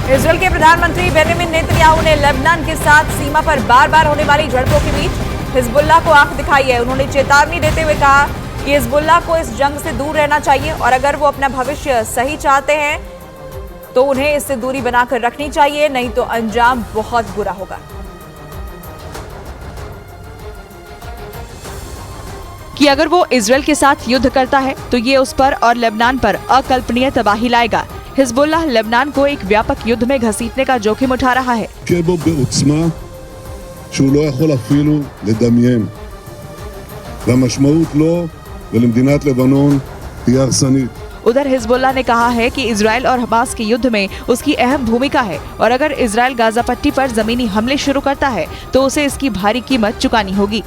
Israel के प्रधानमंत्री Benjamin Netanyahu ने लेबनान के साथ सीमा पर बार-बार होने वाली झड़पों के बीच हिजबुल्लाह को आंख दिखाई है। उन्होंने चेतावनी देते हुए कहा कि हिजबुल्लाह को इस जंग से दूर रहना चाहिए और अगर वो अपना भविष्य सही चाहते हैं तो उन्हें इससे दूरी बनाकर रखनी चाहिए, नहीं तो अंजाम बहुत बुरा होगा। कि अगर वो इजरायल के साथ युद्ध करता है तो ये उस पर और लेबनान पर अकल्पनीय तबाही लाएगा। हिजबुल्लाह लेबनान को एक व्यापक युद्ध में घसीटने का जोखिम उठा रहा है। उधर हिजबुल्लाह ने कहा है कि इजरायल और हमास के युद्ध में उसकी अहम भूमिका है और अगर इजरायल गाजा पट्टी पर जमीनी हमले शुरू करता है तो उसे इसकी भारी कीमत चुकानी होगी।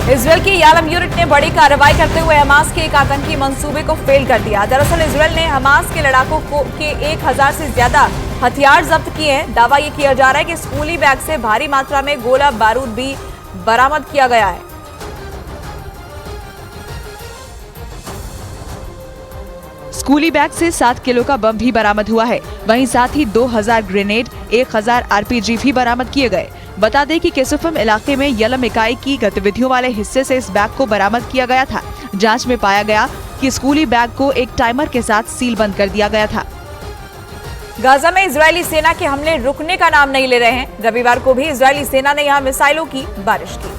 इजरायल की यालम यूनिट ने बड़ी कार्रवाई करते हुए हमास के एक आतंकी मंसूबे को फेल कर दिया। दरअसल इजरायल ने हमास के लड़ाकों के 1000 से ज्यादा हथियार जब्त किए हैं। दावा ये किया जा रहा है कि स्कूली बैग से भारी मात्रा में गोला बारूद भी बरामद किया गया है। स्कूली बैग से 7 किलो का बम भी बरामद हुआ है। वहीं साथ ही 2000 ग्रेनेड, 1000 आरपीजी भी बरामद किए गए। बता दें कि केसुफम इलाके में यलम इकाई की गतिविधियों वाले हिस्से से इस बैग को बरामद किया गया था। जांच में पाया गया कि स्कूली बैग को एक टाइमर के साथ सील बंद कर दिया गया था। गाजा में इजरायली सेना के हमले रुकने का नाम नहीं ले रहे हैं। रविवार को भी इजरायली सेना ने यहां मिसाइलों की बारिश की,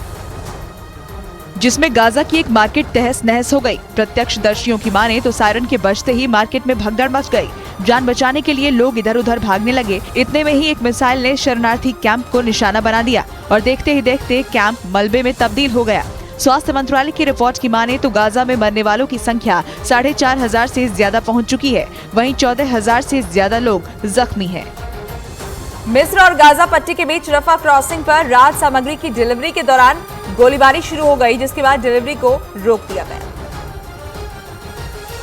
जिसमें गाजा की एक मार्केट तहस नहस हो गई। प्रत्यक्षदर्शियों की माने तो सायरन के बजते ही मार्केट में भगदड़ मच गई। जान बचाने के लिए लोग इधर उधर भागने लगे। इतने में ही एक मिसाइल ने शरणार्थी कैंप को निशाना बना दिया और देखते ही देखते कैंप मलबे में तब्दील हो गया। स्वास्थ्य मंत्रालय की रिपोर्ट की माने तो गाजा में मरने वालों की संख्या 4500 से ज्यादा पहुंच चुकी है। वहीं 14000 से ज्यादा लोग जख्मी हैं। मिस्र और गाजा पट्टी के बीच रफा क्रॉसिंग पर राहत सामग्री की डिलीवरी के दौरान गोलीबारी शुरू हो गई, जिसके बाद डिलीवरी को रोक दिया गया।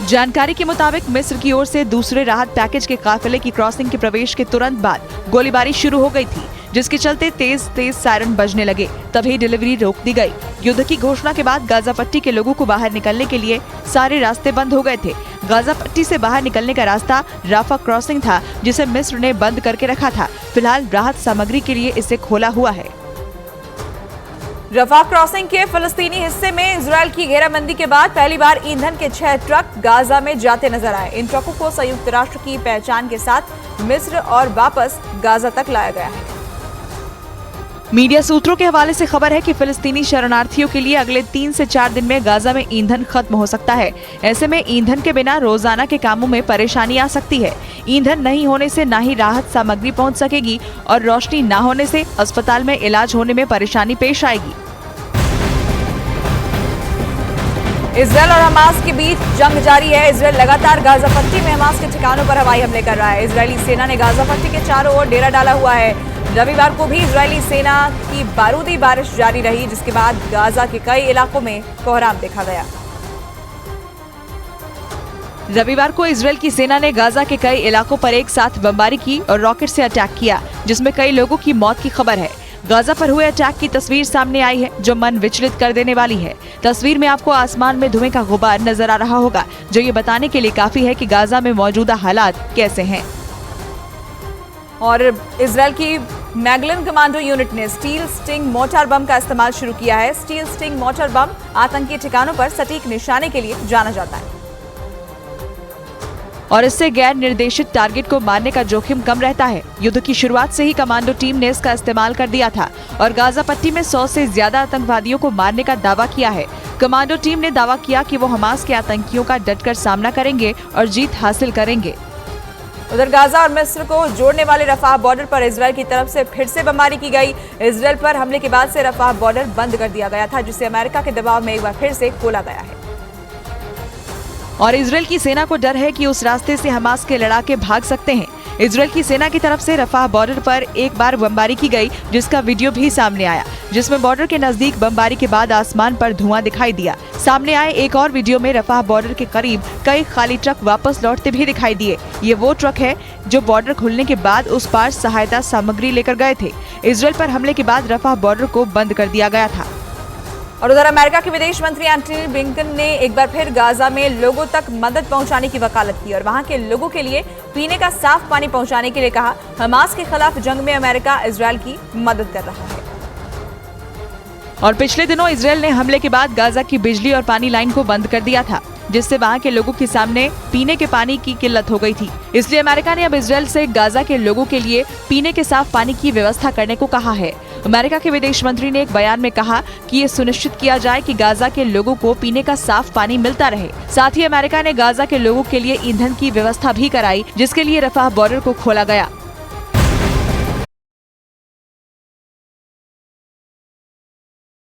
जानकारी के मुताबिक मिस्र की ओर से दूसरे राहत पैकेज के काफिले की क्रॉसिंग के प्रवेश के तुरंत बाद गोलीबारी शुरू हो गई थी, जिसके चलते तेज तेज सायरन बजने लगे। तभी डिलीवरी रोक दी गई। युद्ध की घोषणा के बाद गाजा पट्टी के लोगों को बाहर निकलने के लिए सारे रास्ते बंद हो गए थे। गाजा पट्टी से बाहर निकलने का रास्ता राफा क्रॉसिंग था, जिसे मिस्र ने बंद करके रखा था। फिलहाल राहत सामग्री के लिए इसे खोला हुआ है। रफा क्रॉसिंग के फिलिस्तीनी हिस्से में इजरायल की घेराबंदी के बाद पहली बार ईंधन के 6 ट्रक गाजा में जाते नजर आए। इन ट्रकों को संयुक्त राष्ट्र की पहचान के साथ मिस्र और वापस गाजा तक लाया गया है। मीडिया सूत्रों के हवाले से खबर है कि फिलिस्तीनी शरणार्थियों के लिए अगले 3 से 4 दिन में गाजा में ईंधन खत्म हो सकता है। ऐसे में ईंधन के बिना रोजाना के कामों में परेशानी आ सकती है। ईंधन नहीं होने से ना ही राहत सामग्री पहुंच सकेगी और रोशनी न होने से अस्पताल में इलाज होने में परेशानी पेश आएगी। इजरायल और हमास के बीच जंग जारी है। इजरायल लगातार गाजा पट्टी में हमास के ठिकानों पर हवाई हमले कर रहा है। इजरायली सेना ने गाजा पट्टी के चारों ओर डेरा डाला हुआ है। रविवार को भी इजरायली सेना की बारूदी बारिश जारी रही, जिसके बाद गाजा के कई इलाकों में कोहराम देखा गया। रविवार को इजरायल की सेना ने गाजा के कई इलाकों पर एक साथ बमबारी की और रॉकेट से अटैक किया, जिसमें कई लोगों की मौत की खबर है। गाजा पर हुए अटैक की तस्वीर सामने आई है, जो मन विचलित कर देने वाली है। तस्वीर में आपको आसमान में धुएं का गुबार नजर आ रहा होगा, जो ये बताने के लिए काफी है कि गाजा में मौजूदा हालात कैसे हैं। और इजरायल की मैगलन कमांडो यूनिट ने स्टील स्टिंग मोर्टार बम का इस्तेमाल शुरू किया है। स्टील स्टिंग मोर्टार बम आतंकी ठिकानों पर सटीक निशाने के लिए जाना जाता है और इससे गैर निर्देशित टारगेट को मारने का जोखिम कम रहता है। युद्ध की शुरुआत से ही कमांडो टीम ने इसका इस्तेमाल कर दिया था और गाजा पट्टी में 100 से ज्यादा आतंकवादियों को मारने का दावा किया है। कमांडो टीम ने दावा किया कि वो हमास के आतंकियों का डटकर सामना करेंगे और जीत हासिल करेंगे। उधर गाजा और मिस्र को जोड़ने वाले रफाह बॉर्डर पर इजरायल की तरफ से फिर से बमबारी की गई। इजरायल पर हमले के बाद से रफाह बॉर्डर बंद कर दिया गया था, जिसे अमेरिका के दबाव में एक बार फिर से खोला गया है। और इजरायल की सेना को डर है कि उस रास्ते से हमास के लड़ाके भाग सकते हैं। इजरायल की सेना की तरफ से रफाह बॉर्डर पर एक बार बमबारी की गई, जिसका वीडियो भी सामने आया, जिसमें बॉर्डर के नजदीक बमबारी के बाद आसमान पर धुआं दिखाई दिया। सामने आए एक और वीडियो में रफाह बॉर्डर के करीब कई खाली ट्रक वापस लौटते भी दिखाई दिए। ये वो ट्रक है जो बॉर्डर खुलने के बाद उस पार सहायता सामग्री लेकर गए थे। इजरायल पर हमले के बाद रफाह बॉर्डर को बंद कर दिया गया था। और उधर अमेरिका के विदेश मंत्री एंटनी ब्लिंकन ने एक बार फिर गाजा में लोगों तक मदद पहुंचाने की वकालत की और वहां के लोगों के लिए पीने का साफ पानी पहुंचाने के लिए कहा। हमास के खिलाफ जंग में अमेरिका इजरायल की मदद कर रहा है। और पिछले दिनों इजरायल ने हमले के बाद गाजा की बिजली और पानी लाइन को बंद कर दिया था, जिससे वहां के लोगों के सामने पीने के पानी की किल्लत हो गई थी। इसलिए अमेरिका ने अब इजरायल से गाजा के लोगों के लिए पीने के साफ पानी की व्यवस्था करने को कहा है। अमेरिका के विदेश मंत्री ने एक बयान में कहा कि ये सुनिश्चित किया जाए कि गाजा के लोगों को पीने का साफ पानी मिलता रहे। साथ ही अमेरिका ने गाजा के लोगों के लिए ईंधन की व्यवस्था भी कराई, जिसके लिए रफाह बॉर्डर को खोला गया।